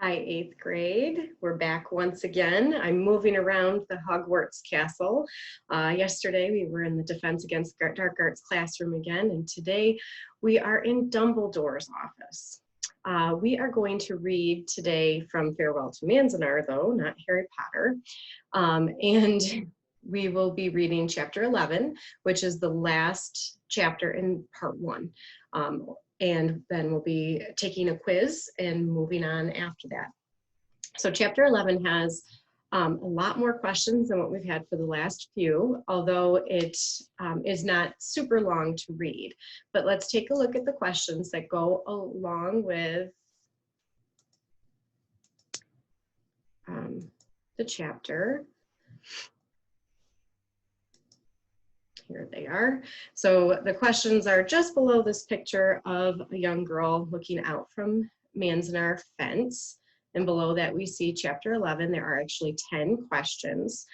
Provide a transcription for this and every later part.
Hi, 8th grade. We're back once again. I'm moving around the Hogwarts castle. Yesterday we were in the Defense Against Dark Arts classroom again, and today we are in Dumbledore's office. We are going to read today from Farewell to Manzanar, though, not Harry Potter. And we will be reading chapter 11, which is the last chapter in part 1. And then we'll be taking a quiz and moving on after that. So chapter 11 has a lot more questions than what we've had for the last few, although it is not super long to read. But let's take a look at the questions that go along with the chapter. Here they are. So the questions are just below this picture of a young girl looking out from Manzanar fence. And below that we see chapter 11. There are actually 10 questions.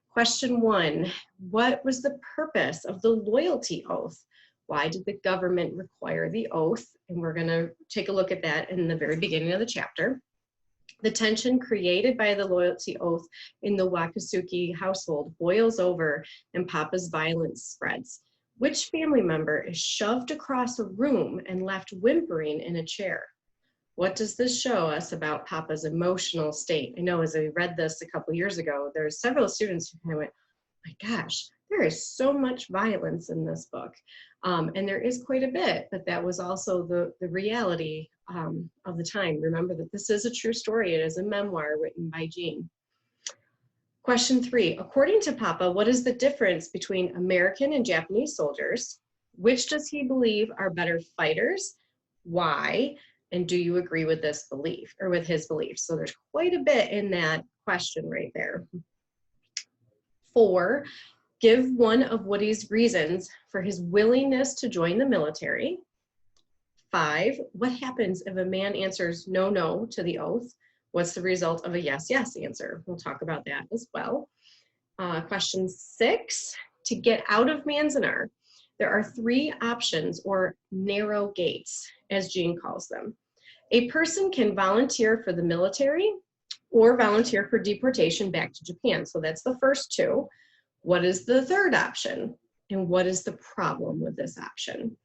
Question 1, what was the purpose of the loyalty oath? Why did the government require the oath? And we're going to take a look at that in the very beginning of the chapter. The tension created by the loyalty oath in the Wakasuki household boils over and Papa's violence spreads. Which family member is shoved across a room and left whimpering in a chair? What does this show us about Papa's emotional state? I know as I read this a couple years ago, there's several students who kind of went, my gosh, there is so much violence in this book. And there is quite a bit, but that was also the reality of the time. Remember that this is a true story. It is a memoir written by Jean. Question 3, according to Papa, what is the difference between American and Japanese soldiers? Which does he believe are better fighters? Why? And do you agree with this belief or with his belief? So there's quite a bit in that question right there. 4, give one of Woody's reasons for his willingness to join the military. 5, what happens if a man answers no, no to the oath? What's the result of a yes, yes answer? We'll talk about that as well. Question 6, to get out of Manzanar, there are 3 options or narrow gates, as Jean calls them. A person can volunteer for the military or volunteer for deportation back to Japan. So that's the first 2. What is the third option? And what is the problem with this option?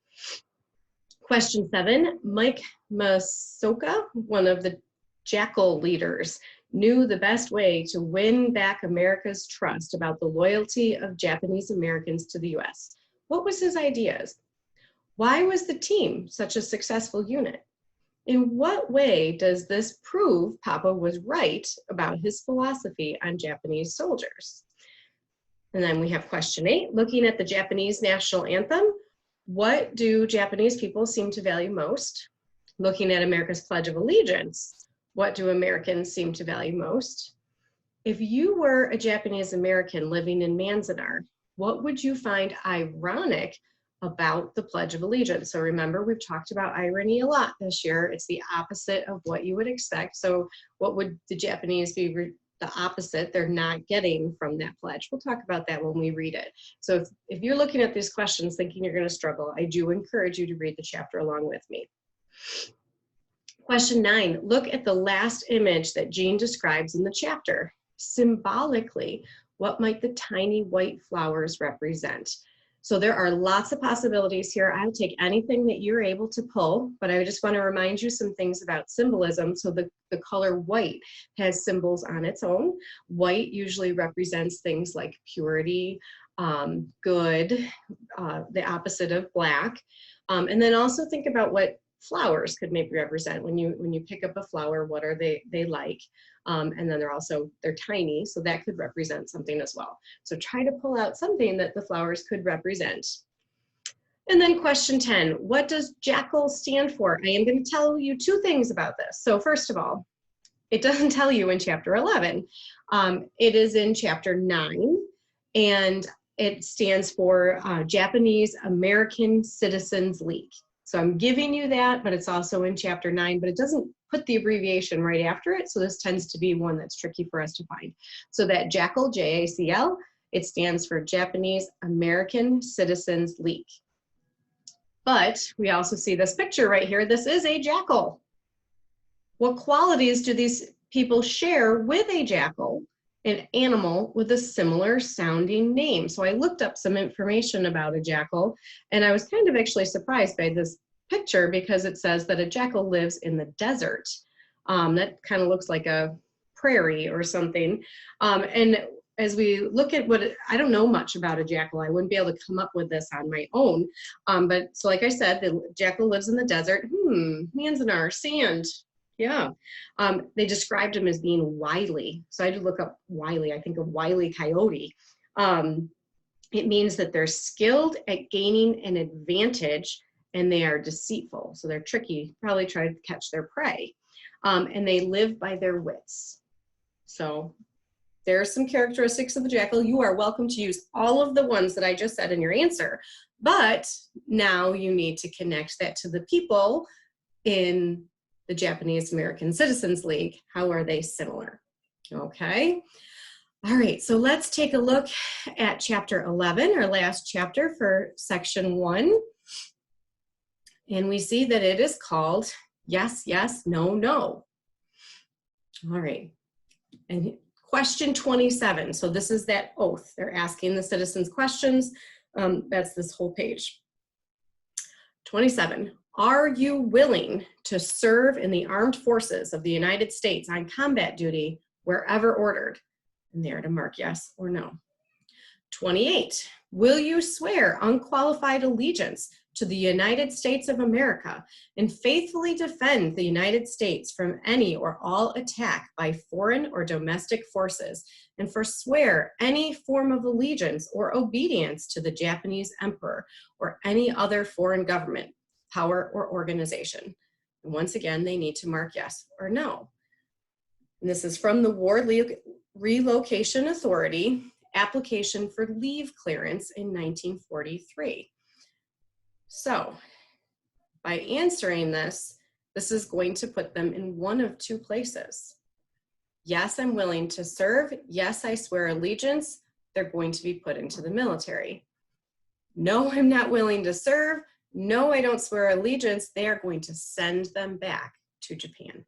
Question 7, Mike Masoka, one of the Jackal leaders, knew the best way to win back America's trust about the loyalty of Japanese Americans to the US. What was his ideas? Why was the team such a successful unit? In what way does this prove Papa was right about his philosophy on Japanese soldiers? And then we have question 8, looking at the Japanese national anthem, what do Japanese people seem to value most? Looking at America's Pledge of Allegiance, what do Americans seem to value most? If you were a Japanese American living in Manzanar, what would you find ironic about the Pledge of Allegiance? So remember, we've talked about irony a lot this year. It's the opposite of what you would expect. So what would the Japanese be the opposite they're not getting from that pledge? We'll talk about that when we read it. So if you're looking at these questions thinking you're going to struggle, I do encourage you to read the chapter along with me. Question 9, look at the last image that Jean describes in the chapter. Symbolically, what might the tiny white flowers represent? So there are lots of possibilities here. I'll take anything that you're able to pull, but I just want to remind you some things about symbolism. So the color white has symbols on its own. White usually represents things like purity, good, the opposite of black. And then also think about what flowers could maybe represent. When you pick up a flower, what are they like? And then they're tiny, so that could represent something as well. So try to pull out something that the flowers could represent. And then question 10, what does jackal stand for? I am going to tell you 2 things about this. So first of all, it doesn't tell you in chapter 11. It is in chapter 9, and it stands for Japanese American Citizens League. So I'm giving you that, but it's also in chapter 9, but it doesn't put the abbreviation right after it. So this tends to be one that's tricky for us to find. So that JACL, J-A-C-L, it stands for Japanese American Citizens League. But we also see this picture right here. This is a jackal. What qualities do these people share with a jackal, an animal with a similar sounding name? So I looked up some information about a jackal, and I was kind of actually surprised by this picture because it says that a jackal lives in the desert. That kind of looks like a prairie or something. And as we look at I don't know much about a jackal. I wouldn't be able to come up with this on my own. But so like I said, the jackal lives in the desert. Manzanar, sand. Yeah. They described him as being wily. So I had to look up wily. I think of wily coyote. It means that they're skilled at gaining an advantage and they are deceitful. So they're tricky, probably try to catch their prey. And they live by their wits. So there are some characteristics of the jackal. You are welcome to use all of the ones that I just said in your answer, but now you need to connect that to the people in the Japanese American Citizens League. How are they similar? Okay. All right, so let's take a look at chapter 11, our last chapter for section 1. And we see that it is called yes, yes, no, no. All right. And question 27. So this is that oath. They're asking the citizens questions. That's this whole page. 27. Are you willing to serve in the armed forces of the United States on combat duty wherever ordered? And there to mark yes or no. 28. Will you swear unqualified allegiance to the United States of America and faithfully defend the United States from any or all attack by foreign or domestic forces, and forswear any form of allegiance or obedience to the Japanese emperor or any other foreign government, power, or organization? And once again, they need to mark yes or no. And this is from the War Relocation Authority, application for leave clearance in 1943. So by answering this, this is going to put them in one of two places. Yes, I'm willing to serve. Yes, I swear allegiance. They're going to be put into the military. No, I'm not willing to serve. No, I don't swear allegiance. They are going to send them back to Japan.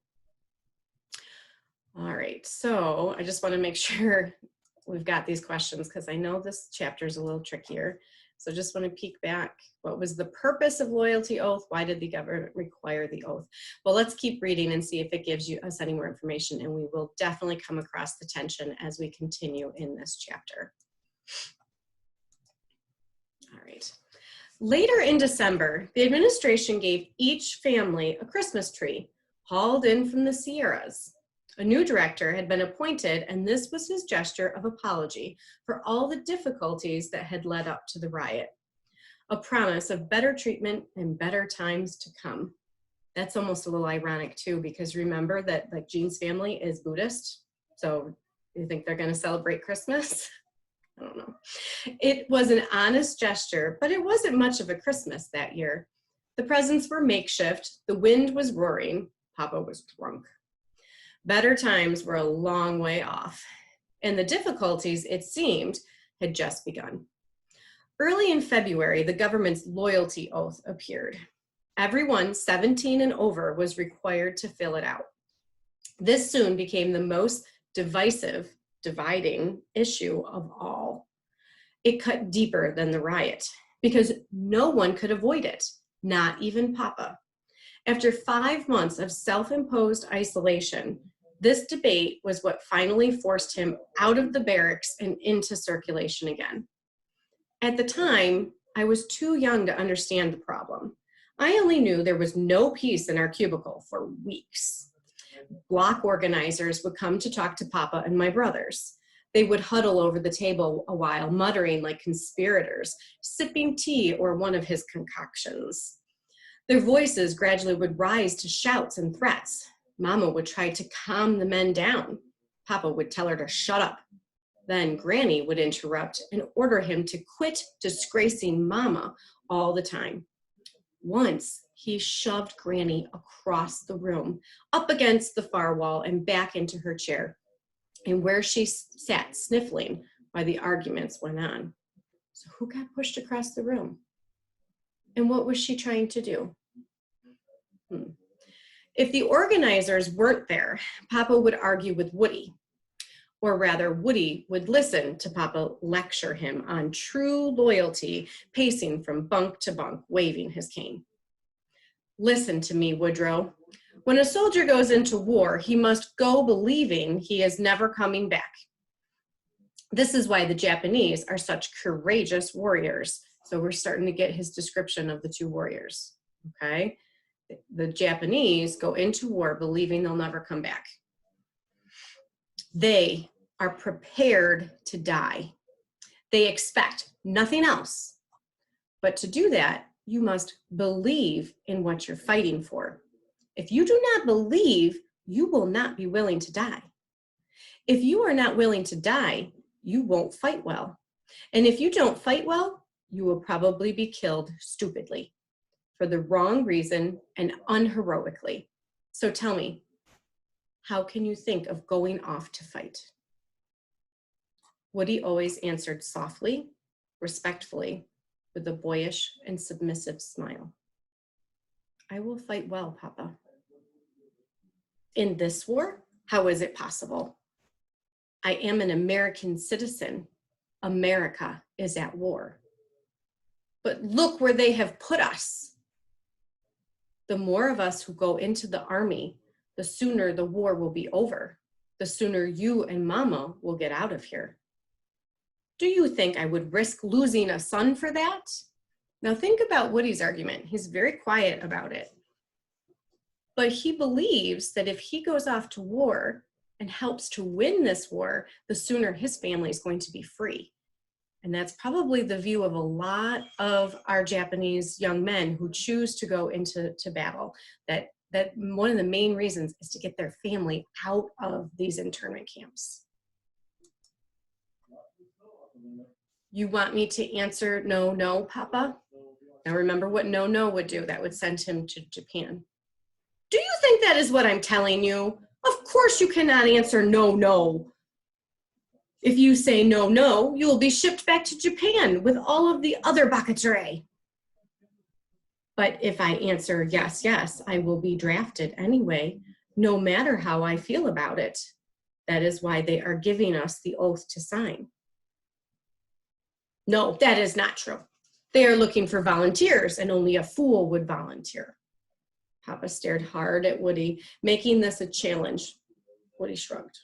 All right, so I just want to make sure we've got these questions because I know this chapter is a little trickier. So just want to peek back. What was the purpose of loyalty oath? Why did the government require the oath? Well, let's keep reading and see if it gives us any more information, and we will definitely come across the tension as we continue in this chapter. All right. Later in December, the administration gave each family a Christmas tree hauled in from the Sierras. A new director had been appointed, and this was his gesture of apology for all the difficulties that had led up to the riot. A promise of better treatment and better times to come. That's almost a little ironic too, because remember that like Jean's family is Buddhist. So you think they're going to celebrate Christmas? I don't know. It was an honest gesture, but it wasn't much of a Christmas that year. The presents were makeshift. The wind was roaring. Papa was drunk. Better times were a long way off, and the difficulties, it seemed, had just begun. Early in February, the government's loyalty oath appeared. Everyone 17 and over was required to fill it out. This soon became the most dividing issue of all. It cut deeper than the riot because no one could avoid it, not even Papa. After 5 months of self-imposed isolation, this debate was what finally forced him out of the barracks and into circulation again. At the time, I was too young to understand the problem. I only knew there was no peace in our cubicle for weeks. Block organizers would come to talk to Papa and my brothers. They would huddle over the table a while, muttering like conspirators, sipping tea or one of his concoctions. Their voices gradually would rise to shouts and threats. Mama would try to calm the men down. Papa would tell her to shut up. Then Granny would interrupt and order him to quit disgracing Mama all the time. Once, he shoved Granny across the room, up against the far wall and back into her chair, and where she sat sniffling while the arguments went on. So who got pushed across the room? And what was she trying to do? If the organizers weren't there, Papa would argue with Woody, or rather Woody would listen to Papa lecture him on true loyalty, pacing from bunk to bunk, waving his cane. Listen to me, Woodrow. When a soldier goes into war, he must go believing he is never coming back. This is why the Japanese are such courageous warriors. So we're starting to get his description of the two warriors, okay? The Japanese go into war believing they'll never come back. They are prepared to die. They expect nothing else. But to do that, you must believe in what you're fighting for. If you do not believe, you will not be willing to die. If you are not willing to die, you won't fight well. And if you don't fight well, you will probably be killed stupidly, for the wrong reason and unheroically. So tell me, how can you think of going off to fight? Woody always answered softly, respectfully, with a boyish and submissive smile. I will fight well, Papa. In this war, how is it possible? I am an American citizen. America is at war. But look where they have put us. The more of us who go into the army, the sooner the war will be over. The sooner you and Mama will get out of here. Do you think I would risk losing a son for that? Now think about Woody's argument. He's very quiet about it. But he believes that if he goes off to war and helps to win this war, the sooner his family is going to be free. And that's probably the view of a lot of our Japanese young men who choose to go into battle, that one of the main reasons is to get their family out of these internment camps. You want me to answer no, no, Papa? Now remember what no, no would do. That would send him to Japan. Do you think that is what I'm telling you? Of course you cannot answer no, no. If you say no, no, you will be shipped back to Japan with all of the other bakatore. But if I answer yes, yes, I will be drafted anyway, no matter how I feel about it. That is why they are giving us the oath to sign. No, that is not true. They are looking for volunteers, and only a fool would volunteer. Papa stared hard at Woody, making this a challenge. Woody shrugged,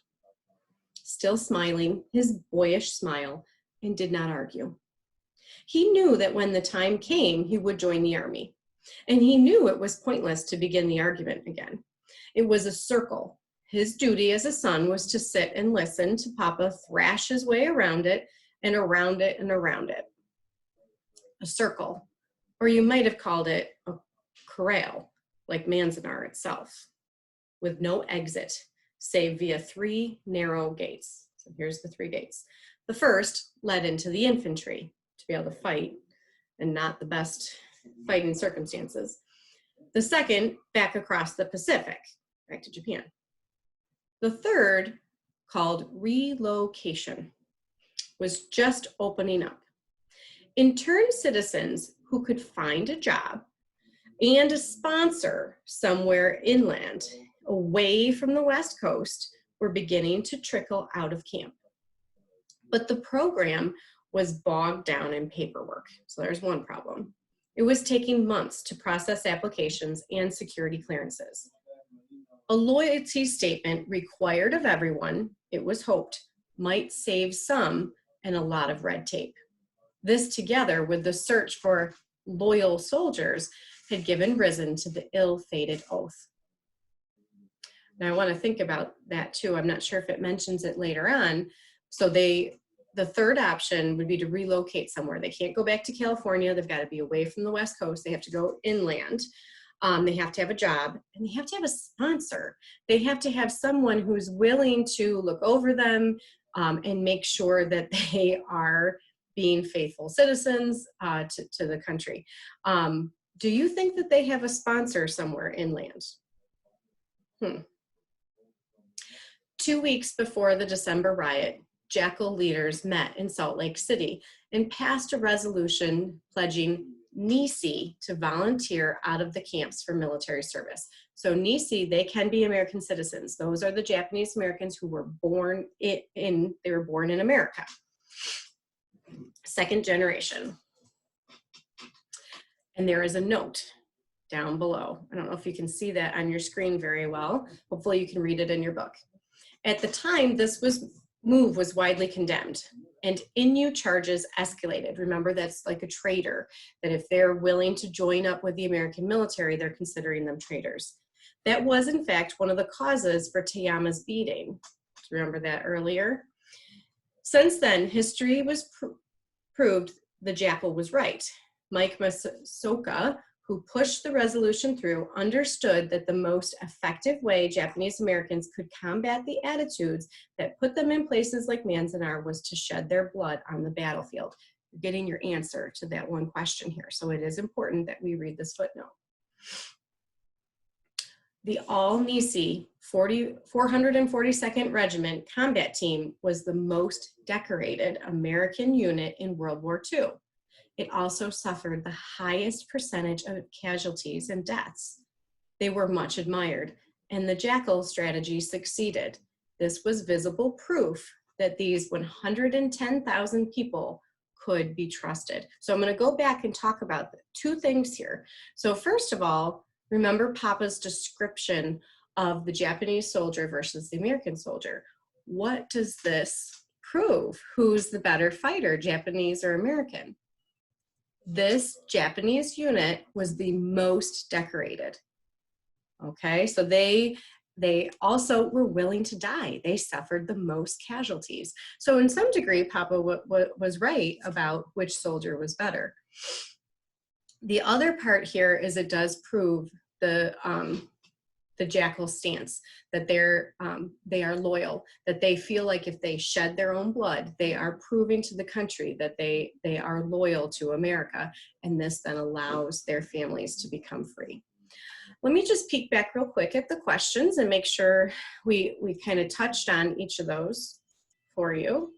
still smiling, his boyish smile, and did not argue. He knew that when the time came, he would join the army, and he knew it was pointless to begin the argument again. It was a circle. His duty as a son was to sit and listen to Papa thrash his way around it and around it and around it. A circle, or you might have called it a corral, like Manzanar itself, with no exit, save via 3 narrow gates. So here's the 3 gates. The first led into the infantry to be able to fight, and not the best fighting circumstances. The second, back across the Pacific, back to Japan. The third, called relocation, was just opening up. Interned citizens who could find a job and a sponsor somewhere inland, away from the West Coast, were beginning to trickle out of camp. But the program was bogged down in paperwork. So there's one problem. It was taking months to process applications and security clearances. A loyalty statement required of everyone, it was hoped, might save some and a lot of red tape. This, together with the search for loyal soldiers, had given risen to the ill-fated oath. Now I want to think about that too. I'm not sure if it mentions it later on. So the third option would be to relocate somewhere. They can't go back to California. They've got to be away from the West Coast. They have to go inland. They have to have a job, and they have to have a sponsor. They have to have someone who's willing to look over them and make sure that they are being faithful citizens to the country. Do you think that they have a sponsor somewhere inland? 2 weeks before the December riot, Jackal leaders met in Salt Lake City and passed a resolution pledging Nisi to volunteer out of the camps for military service. So Nisi, they can be American citizens. Those are the Japanese Americans who were born in America. Second generation. And there is a note down below. I don't know if you can see that on your screen very well. Hopefully you can read it in your book. At the time, this move was widely condemned, and Innu charges escalated. Remember, that's like a traitor, that if they're willing to join up with the American military, they're considering them traitors. That was, in fact, one of the causes for Teyama's beating. Remember that earlier? Since then, history was proved the jackal was right. Mike Masoka, who pushed the resolution through, understood that the most effective way Japanese Americans could combat the attitudes that put them in places like Manzanar was to shed their blood on the battlefield. You're getting your answer to that one question here, so it is important that we read this footnote. The All-Nisi 442nd Regiment Combat Team was the most decorated American unit in World War II. It also suffered the highest percentage of casualties and deaths. They were much admired, and the jackal strategy succeeded. This was visible proof that these 110,000 people could be trusted. So I'm going to go back and talk about two things here. So first of all, remember Papa's description of the Japanese soldier versus the American soldier. What does this prove? Who's the better fighter, Japanese or American? This Japanese unit was the most decorated. Okay, so they also were willing to die. They suffered the most casualties. So in some degree, Papa was right about which soldier was better. The other part here is it does prove the jackal stance, that they are loyal, that they feel like if they shed their own blood, they are proving to the country that they are loyal to America, and this then allows their families to become free. Let me just peek back real quick at the questions and make sure we kind of touched on each of those for you.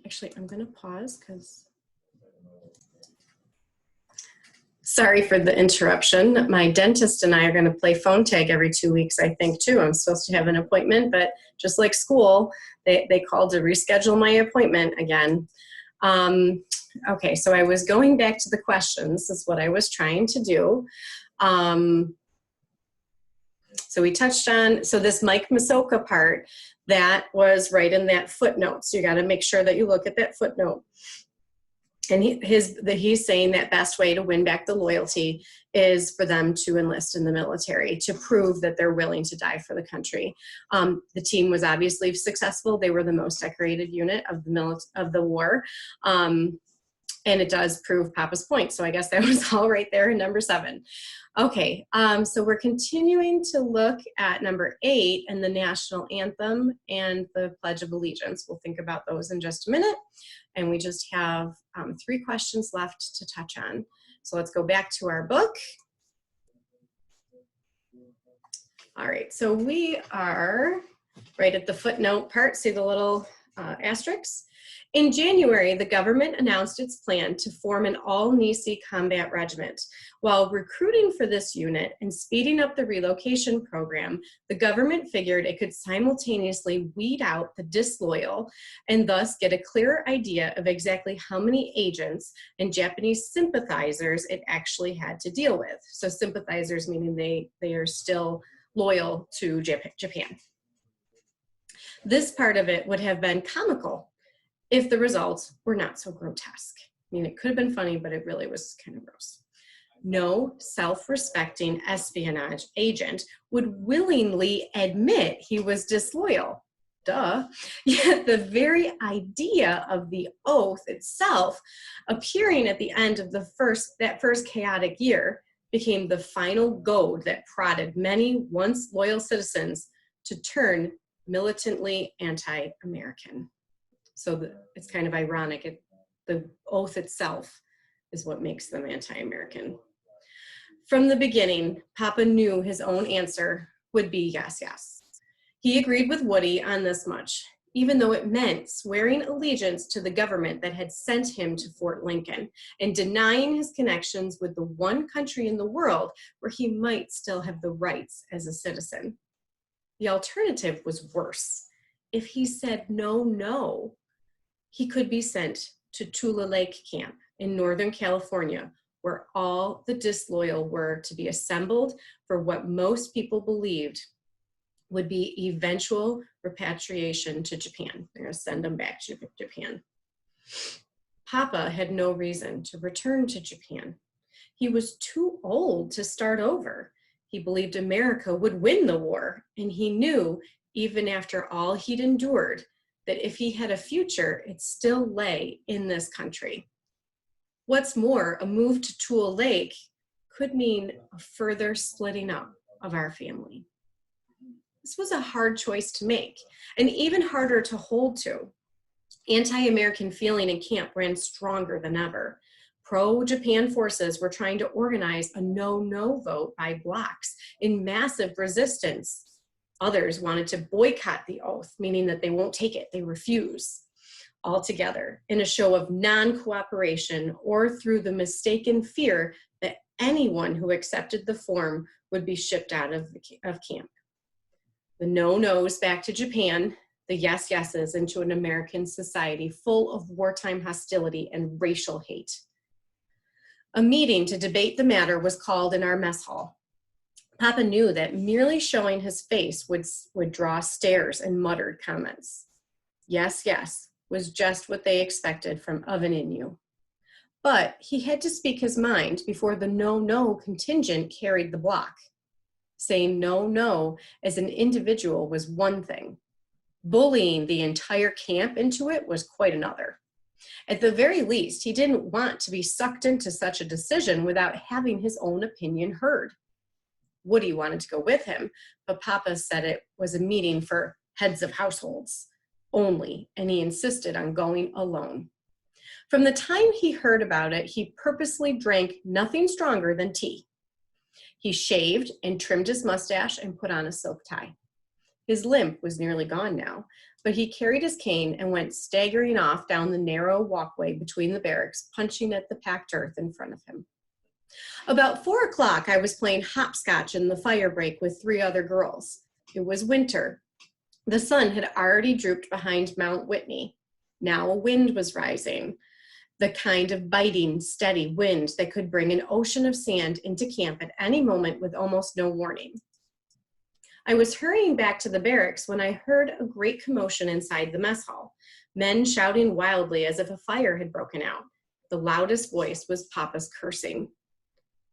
Actually, I'm going to pause because sorry for the interruption. My dentist and I are going to play phone tag every 2 weeks, I think, too. I'm supposed to have an appointment, but just like school, they called to reschedule my appointment again. Okay, so I was going back to the questions. This is what I was trying to do. So we touched on, so this Mike Masoka part, that was right in that footnote. So you got to make sure that you look at that footnote. And he's saying that best way to win back the loyalty is for them to enlist in the military to prove that they're willing to die for the country. The team was obviously successful. They were the most decorated unit of the war. And it does prove Papa's point. So I guess that was all right there in number 7. Okay, so we're continuing to look at number 8 and the national anthem and the Pledge of Allegiance. We'll think about those in just a minute. And we just have 3 questions left to touch on. So let's go back to our book. All right, so we are right at the footnote part. See the little asterisks? In January, the government announced its plan to form an all-Nisi combat regiment. While recruiting for this unit and speeding up the relocation program, the government figured it could simultaneously weed out the disloyal and thus get a clearer idea of exactly how many agents and Japanese sympathizers it actually had to deal with. So sympathizers meaning they are still loyal to Japan. This part of it would have been comical if the results were not so grotesque. I mean, it could have been funny, but it really was kind of gross. No self-respecting espionage agent would willingly admit he was disloyal. Duh. Yet the very idea of the oath itself appearing at the end of that first chaotic year became the final goad that prodded many once loyal citizens to turn militantly anti-American. So it's kind of ironic. The oath itself is what makes them anti-American. From the beginning, Papa knew his own answer would be yes, yes. He agreed with Woody on this much. even though it meant swearing allegiance to the government that had sent him to Fort Lincoln and denying his connections with the one country in the world where he might still have the rights as a citizen. The alternative was worse. If he said no, he could be sent to Tula Lake Camp in Northern California, where all the disloyal were to be assembled for what most people believed would be eventual repatriation to Japan. They're going to send them back to Japan. Papa had no reason to return to Japan. He was too old to start over. He believed America would win the war, and he knew, even after all he'd endured, that if he had a future, it still lay in this country. What's more, a move to Tula Lake could mean a further splitting up of our family. This was a hard choice to make, and even harder to hold to. Anti-American feeling in camp ran stronger than ever. Pro-Japan forces were trying to organize a no vote by blocks in massive resistance. Others wanted to boycott the oath, meaning that they won't take it, they refuse altogether, in a show of non-cooperation or through the mistaken fear that anyone who accepted the form would be shipped out of camp. The no-nos back to Japan, the yes-yeses into an American society full of wartime hostility and racial hate. A meeting to debate the matter was called in our mess hall. Papa knew that merely showing his face would draw stares and muttered comments. Yes was just what they expected from of an Innu. But he had to speak his mind before the no contingent carried the block. Saying no as an individual was one thing. Bullying the entire camp into it was quite another. At the very least, he didn't want to be sucked into such a decision without having his own opinion heard. Woody wanted to go with him, but Papa said it was a meeting for heads of households only, and he insisted on going alone. From the time he heard about it, he purposely drank nothing stronger than tea. He shaved and trimmed his mustache and put on a silk tie. His limp was nearly gone now, but he carried his cane and went staggering off down the narrow walkway between the barracks, punching at the packed earth in front of him. About 4 o'clock, I was playing hopscotch in the fire break with 3 other girls. It was winter. The sun had already drooped behind Mount Whitney. Now a wind was rising, the kind of biting, steady wind that could bring an ocean of sand into camp at any moment with almost no warning. I was hurrying back to the barracks when I heard a great commotion inside the mess hall, men shouting wildly as if a fire had broken out. The loudest voice was Papa's cursing.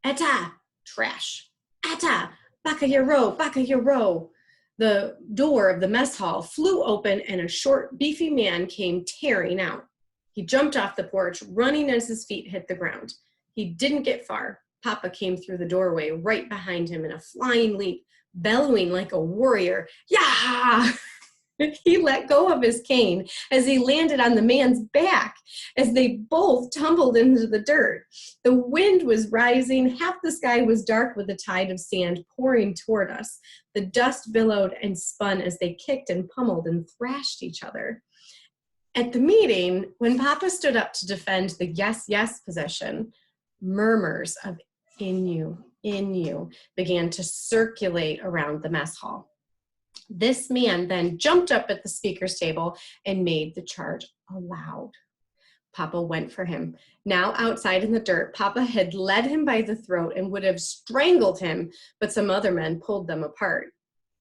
Eta! Trash. Eta! Baka yaro! The door of the mess hall flew open and a short, beefy man came tearing out. He jumped off the porch, running as his feet hit the ground. He didn't get far. Papa came through the doorway right behind him in a flying leap, bellowing like a warrior. Yah! He let go of his cane as he landed on the man's back as they both tumbled into the dirt. The wind was rising. Half the sky was dark with a tide of sand pouring toward us. The dust billowed and spun as they kicked and pummeled and thrashed each other. At the meeting, when Papa stood up to defend the yes position, murmurs of Innu began to circulate around the mess hall. This man then jumped up at the speaker's table and made the charge aloud. Papa went for him. Now outside in the dirt, Papa had led him by the throat and would have strangled him, but some other men pulled them apart.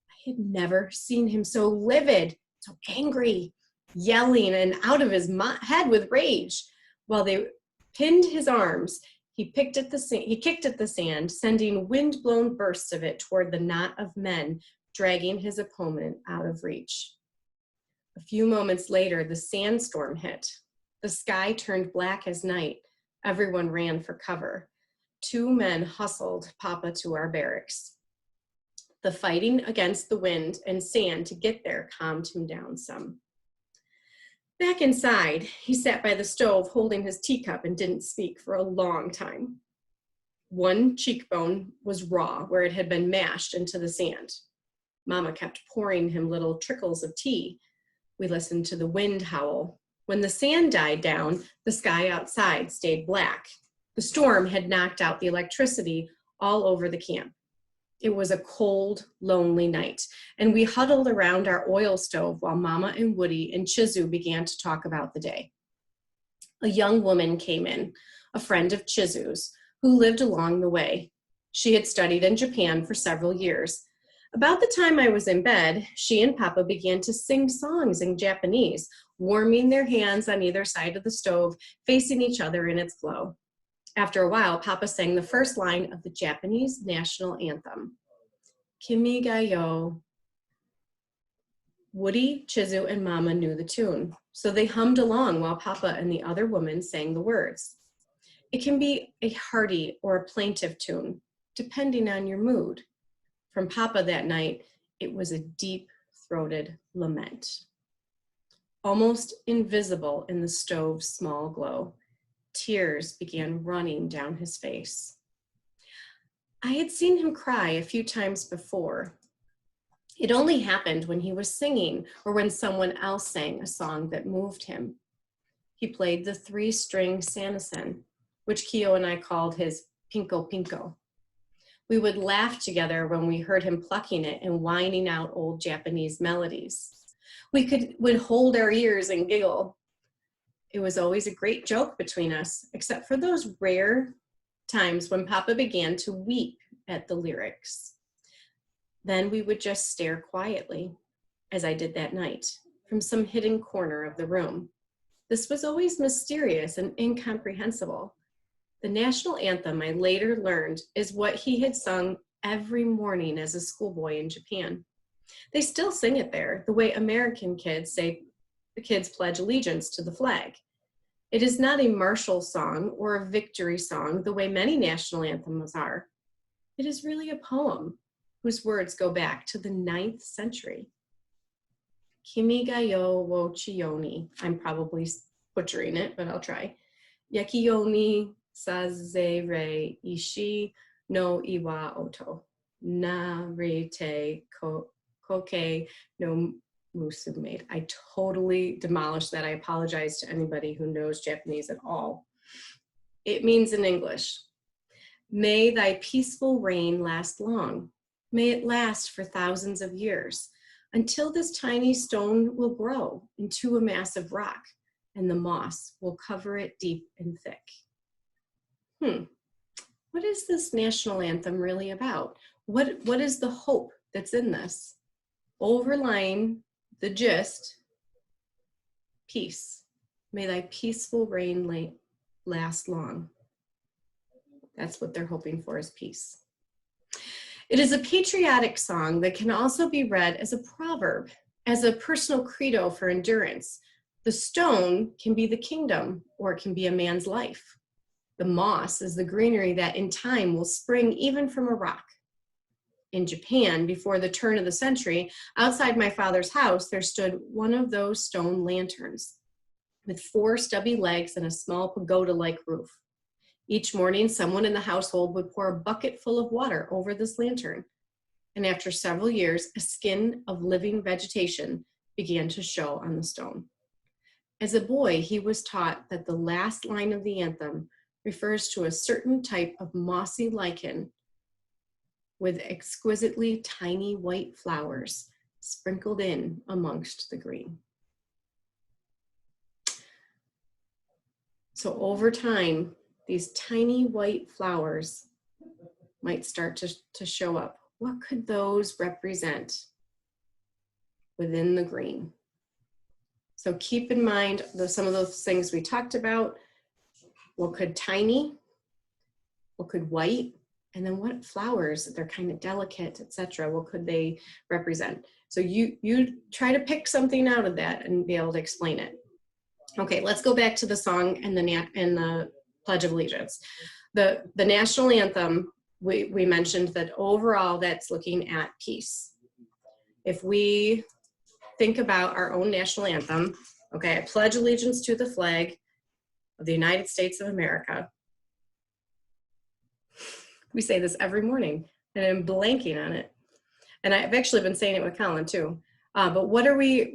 I had never seen him so livid, so angry, yelling and out of his head with rage. While they pinned his arms, he kicked at the sand, sending wind-blown bursts of it toward the knot of men, dragging his opponent out of reach. A few moments later, the sandstorm hit. The sky turned black as night. Everyone ran for cover. 2 men hustled Papa to our barracks. The fighting against the wind and sand to get there calmed him down some. Back inside, he sat by the stove holding his teacup and didn't speak for a long time. One cheekbone was raw where it had been mashed into the sand. Mama kept pouring him little trickles of tea. We listened to the wind howl. When the sand died down, the sky outside stayed black. The storm had knocked out the electricity all over the camp. It was a cold, lonely night, and we huddled around our oil stove while Mama and Woody and Chizu began to talk about the day. A young woman came in, a friend of Chizu's, who lived along the way. She had studied in Japan for several years. About the time I was in bed, she and Papa began to sing songs in Japanese, warming their hands on either side of the stove, facing each other in its glow. After a while, Papa sang the first line of the Japanese national anthem, Kimi ga yo. Woody, Chizu, and Mama knew the tune, so they hummed along while Papa and the other woman sang the words. It can be a hearty or a plaintive tune, depending on your mood. From Papa that night, it was a deep-throated lament. Almost invisible in the stove's small glow, tears began running down his face. I had seen him cry a few times before. It only happened when he was singing or when someone else sang a song that moved him. He played the 3-string samisen, which Kyo and I called his pinko pinko. We would laugh together when we heard him plucking it and whining out old Japanese melodies. We would hold our ears and giggle. It was always a great joke between us, except for those rare times when Papa began to weep at the lyrics. Then we would just stare quietly, as I did that night, from some hidden corner of the room. This was always mysterious and incomprehensible. The national anthem, I later learned, is what he had sung every morning as a schoolboy in Japan. They still sing it there, the way American kids say the kids pledge allegiance to the flag. It is not a martial song or a victory song the way many national anthems are. It is really a poem whose words go back to the 9th century. Kimi ga yo wo chiyoni. I'm probably butchering it, but I'll try. Yakiyoni sazere ishi no iwa oto. Narete koke no musume. I totally demolished that. I apologize to anybody who knows Japanese at all. It means in English, may thy peaceful reign last long. May it last for thousands of years, until this tiny stone will grow into a massive rock, and the moss will cover it deep and thick. What is this national anthem really about? What is the hope that's in this? Overlying the gist, peace. May thy peaceful reign last long. That's what they're hoping for, is peace. It is a patriotic song that can also be read as a proverb, as a personal credo for endurance. The stone can be the kingdom, or it can be a man's life. The moss is the greenery that in time will spring even from a rock. In Japan, before the turn of the century, outside my father's house, there stood one of those stone lanterns with 4 stubby legs and a small pagoda-like roof. Each morning, someone in the household would pour a bucket full of water over this lantern. And after several years, a skin of living vegetation began to show on the stone. As a boy, he was taught that the last line of the anthem refers to a certain type of mossy lichen with exquisitely tiny white flowers sprinkled in amongst the green. So over time, these tiny white flowers might start to show up. What could those represent within the green? So keep in mind some of those things we talked about. What could tiny? What could white? And then what flowers? They're kind of delicate, etc. What could they represent? So you try to pick something out of that and be able to explain it. Okay, let's go back to the song and the Pledge of Allegiance. The national anthem, we mentioned that overall that's looking at peace. If we think about our own national anthem, okay, I pledge allegiance to the flag of the United States of America. We say this every morning, and I'm blanking on it. And I've actually been saying it with Colin too. But what are we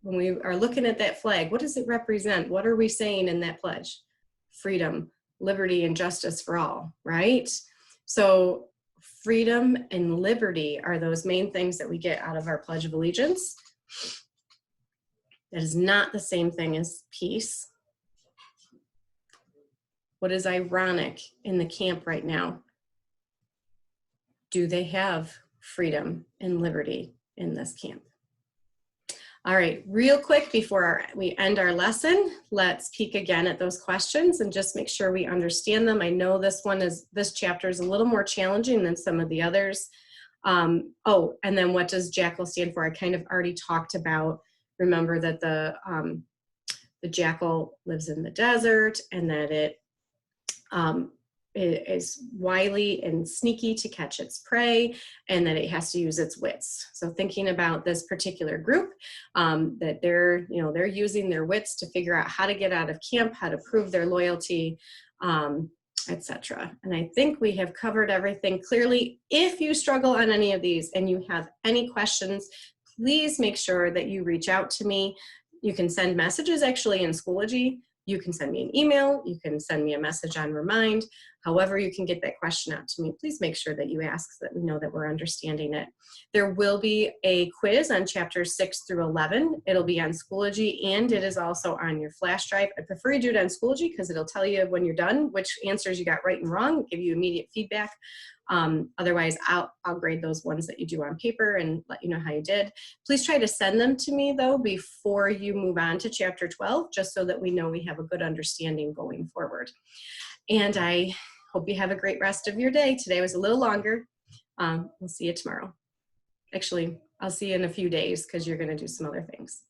when we are looking at that flag, what does it represent? What are we saying in that pledge? Freedom, liberty, and justice for all, right? So freedom and liberty are those main things that we get out of our Pledge of Allegiance. That is not the same thing as peace. What is ironic in the camp right now? Do they have freedom and liberty in this camp? All right, real quick before we end our lesson, let's peek again at those questions and just make sure we understand them. I know this chapter is a little more challenging than some of the others. Oh, and then what does jackal stand for? I kind of already talked about. Remember that the jackal lives in the desert and that it is wily and sneaky to catch its prey, and that it has to use its wits. So thinking about this particular group, that they're using their wits to figure out how to get out of camp, how to prove their loyalty, etc. And I think we have covered everything clearly. If you struggle on any of these and you have any questions, please make sure that you reach out to me. You can send messages actually in Schoology. You can send me an email. You can send me a message on Remind. However you can get that question out to me, please make sure that you ask so that we know that we're understanding it. There will be a quiz on chapters 6 through 11. It'll be on Schoology and it is also on your flash drive. I prefer you do it on Schoology because it'll tell you when you're done which answers you got right and wrong, give you immediate feedback. Otherwise, I'll grade those ones that you do on paper and let you know how you did. Please try to send them to me though before you move on to chapter 12, just so that we know we have a good understanding going forward. And I hope you have a great rest of your day. Today was a little longer. We'll see you tomorrow. Actually, I'll see you in a few days because you're going to do some other things.